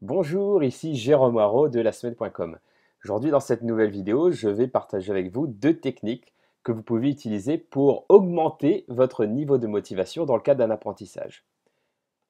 Bonjour, ici Jérôme Haro de la semaine.com. Aujourd'hui, dans cette nouvelle vidéo, je vais partager avec vous deux techniques que vous pouvez utiliser pour augmenter votre niveau de motivation dans le cadre d'un apprentissage.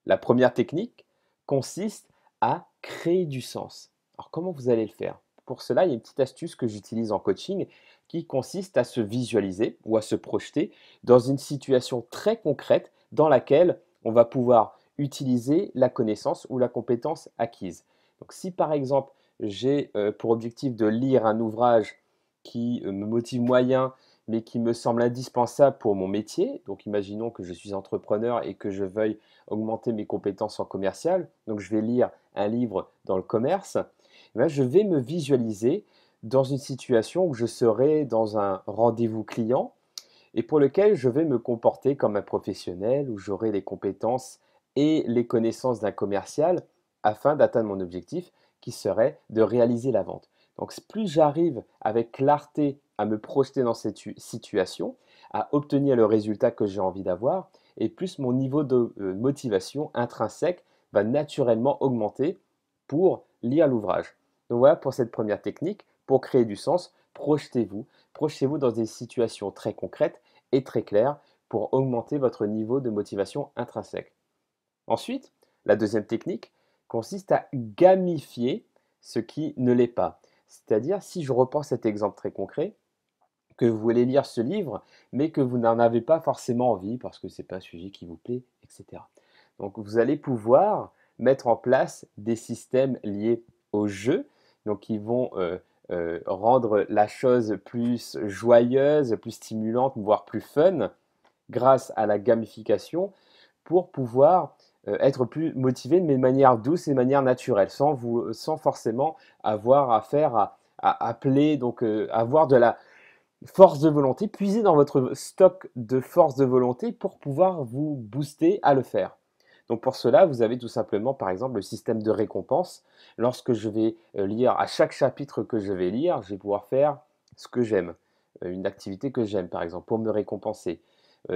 La première technique consiste à créer du sens. Alors, comment vous allez le faire? Pour cela, il y a une petite astuce que j'utilise en coaching qui consiste à se visualiser ou à se projeter dans une situation très concrète dans laquelle on va pouvoir utiliser la connaissance ou la compétence acquise. Donc, si par exemple, j'ai pour objectif de lire un ouvrage qui me motive moyen, mais qui me semble indispensable pour mon métier, donc imaginons que je suis entrepreneur et que je veuille augmenter mes compétences en commercial, donc je vais lire un livre dans le commerce, eh bien, je vais me visualiser dans une situation où je serai dans un rendez-vous client et pour lequel je vais me comporter comme un professionnel, où j'aurai les compétences et les connaissances d'un commercial afin d'atteindre mon objectif qui serait de réaliser la vente. Donc plus j'arrive avec clarté à me projeter dans cette situation, à obtenir le résultat que j'ai envie d'avoir, et plus mon niveau de motivation intrinsèque va naturellement augmenter pour lire l'ouvrage. Donc voilà pour cette première technique. Pour créer du sens, projetez-vous dans des situations très concrètes et très claires pour augmenter votre niveau de motivation intrinsèque. Ensuite, la deuxième technique consiste à gamifier ce qui ne l'est pas. C'est-à-dire, si je reprends cet exemple très concret, que vous voulez lire ce livre, mais que vous n'en avez pas forcément envie parce que ce n'est pas un sujet qui vous plaît, etc. Donc, vous allez pouvoir mettre en place des systèmes liés au jeu, donc qui vont rendre la chose plus joyeuse, plus stimulante, voire plus fun, grâce à la gamification, pour pouvoir être plus motivé, mais de manière douce et de manière naturelle, sans forcément avoir affaire à appeler, donc avoir de la force de volonté, puiser dans votre stock de force de volonté pour pouvoir vous booster à le faire. Donc pour cela, vous avez tout simplement, par exemple, le système de récompense. Lorsque je vais lire, à chaque chapitre que je vais lire, je vais pouvoir faire ce que j'aime, une activité que j'aime, par exemple, pour me récompenser.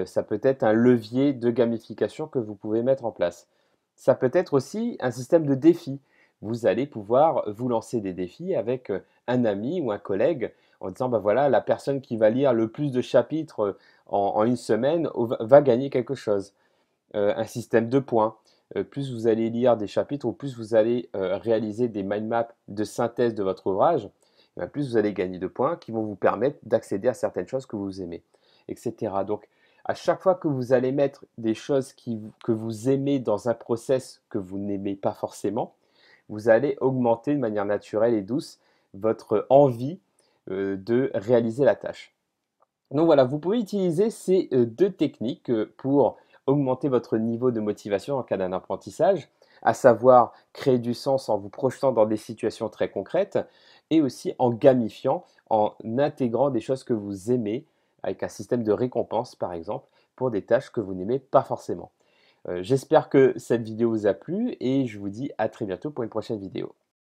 Ça peut être un levier de gamification que vous pouvez mettre en place. Ça peut être aussi un système de défi. Vous allez pouvoir vous lancer des défis avec un ami ou un collègue en disant, bah voilà, la personne qui va lire le plus de chapitres en une semaine va gagner quelque chose. Un système de points. Plus vous allez lire des chapitres ou plus vous allez réaliser des mind maps de synthèse de votre ouvrage, plus vous allez gagner de points qui vont vous permettre d'accéder à certaines choses que vous aimez, etc. Donc, à chaque fois que vous allez mettre des choses que vous aimez dans un process que vous n'aimez pas forcément, vous allez augmenter de manière naturelle et douce votre envie de réaliser la tâche. Donc voilà, vous pouvez utiliser ces deux techniques pour augmenter votre niveau de motivation en cas d'un apprentissage, à savoir créer du sens en vous projetant dans des situations très concrètes et aussi en gamifiant, en intégrant des choses que vous aimez avec un système de récompense par exemple pour des tâches que vous n'aimez pas forcément. J'espère que cette vidéo vous a plu et je vous dis à très bientôt pour une prochaine vidéo.